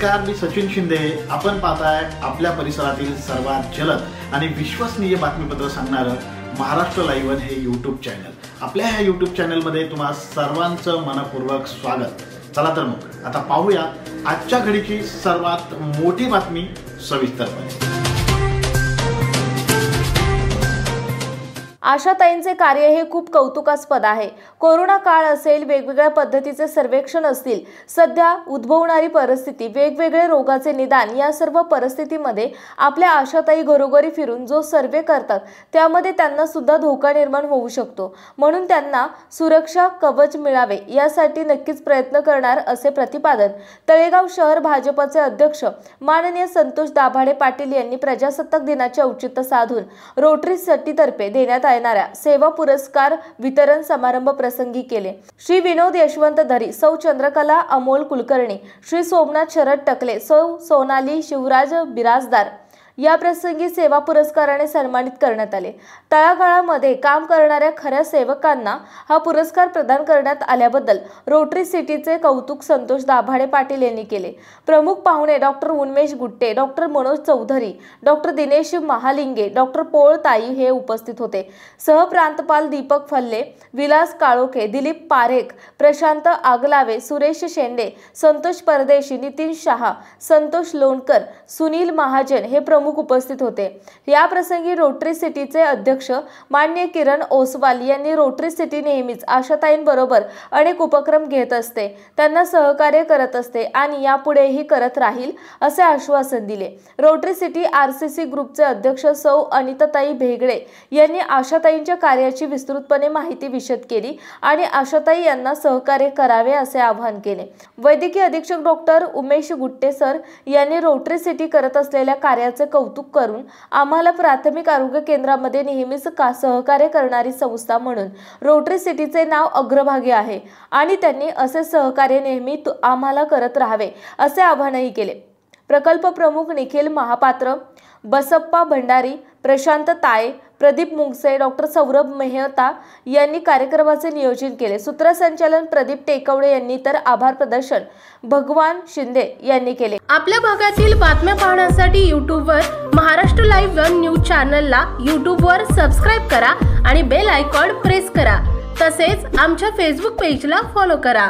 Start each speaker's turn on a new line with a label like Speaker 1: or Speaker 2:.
Speaker 1: नमस्कार, मी सचिन शिंदे। आपण पाहताय आपल्या परिसरातील सर्वात जलद आणि विश्वसनीय बातमीपत्र सांगणारं महाराष्ट्र लाईव्ह हे यूट्यूब चॅनल। आपल्या ह्या यूट्यूब चॅनलमध्ये तुम्हा सर्वांचं मनपूर्वक स्वागत। चला तर मग आता पाहूया आजच्या घडीची सर्वात मोठी बातमी सविस्तरपणे।
Speaker 2: आशाताईंचे कार्य हे खूप कौतुकास्पद आहे। कोरोना काळ असेल, वेगवेगळ्या पद्धतीचे सर्वेक्षण असतील, सध्या उद्भवणारी परिस्थिती, वेगवेगळे रोगाचे निदान, या सर्व परिस्थितीमध्ये आपल्या आशाताई घरोघरी फिरून जो सर्वे करतात त्यामध्ये त्यांना सुद्धा धोका निर्माण होऊ शकतो। म्हणून त्यांना सुरक्षा कवच मिळावे यासाठी नक्कीच प्रयत्न करणार असे प्रतिपादन तळेगाव शहर भाजपचे अध्यक्ष माननीय संतोष दाभाडे पाटील यांनी प्रजासत्ताक दिनाचे औचित्य साधून रोटरी सट्टीतर्फे देण्यात येणाऱ्या सेवा पुरस्कार वितरण समारंभ प्रसंगी केले। श्री विनोद यशवंत धरी, सौ चंद्रकला अमोल कुलकर्णी, श्री सोमनाथ शरद टकले, सौ सोनाली शिवराज बिराजदार या प्रसंगी सेवा पुरस्काराने सन्मानित करण्यात आले। तळागाळामध्ये काम करणाऱ्या खऱ्या सेवकांना हा पुरस्कार प्रदान करण्यात आल्याबद्दल रोटरी सिटीचे कौतुक संतोष दाभाडे पाटील यांनी केले। प्रमुख पाहुणे doctor Unmesh Gutte, doctor Manoj Chaudhari, doctor Dinesh Mahalinge, doctor Pol tai हे उपस्थित होते। सहप्रांतपाल दीपक फल्ले, विलास काळोखे, दिलीप पारेख, प्रशांत आगलावे, सुरेश शेंडे, संतोष परदेशी, नितीन शहा, संतोष लोणकर, सुनील महाजन हे प्रमुख उपस्थित होते। या प्रसंगी रोटरी सिटीचे अध्यक्ष माननीय किरण ओसवाल यांनी रोटरी सिटी नेहमीच आशाताईंबरोबर अनेक उपक्रम घेत असते, त्यांना सहकार्य करत असते आणि यापुढेही करत राहील असे आश्वासन दिले। रोटरी सिटी आरसीसी ग्रुपचे अध्यक्ष सौ अनिताताई भेगडे यांनी आशाताईंच्या कार्याची विस्तृतपणे माहिती विशद केली आणि आशाताई यांना सहकार्य करावे असे आवाहन केले। वैद्यकीय अधीक्षक डॉक्टर उमेश गुट्टे सर यांनी रोटरी सिटी करत असलेल्या कार्याचे कौतुक करून आम्हाला प्राथमिक आरोग्य केंद्रामध्ये नेहमीच सहकार्य करणारी संस्था म्हणून रोटरी सिटीचे नाव अग्रभागी आहे आणि त्यांनी असे सहकार्य नेहमी आम्हाला करत राहावे असे आवाहनही केले। प्रकल्प प्रमुख निखिल महापात्र, बसप्पा भंडारी, प्रशांत ताये, प्रदीप मुंगसे, डॉक्टर सौरभ मेहता यांनी कार्यक्रमाचे नियोजन केले। सूत्रसंचालन प्रदीप टेकवडे यांनी तर आभार प्रदर्शन भगवान शिंदे यांनी केले।
Speaker 3: आपल्या भागातील बातम्या पाहण्यासाठी यूट्यूबवर महाराष्ट्र लाईव्ह न्यूज चॅनलला यूट्यूबवर सबस्क्राइब करा आणि बेल आयकॉन प्रेस करा। तसेच आमच्या फेसबुक पेजला फॉलो करा।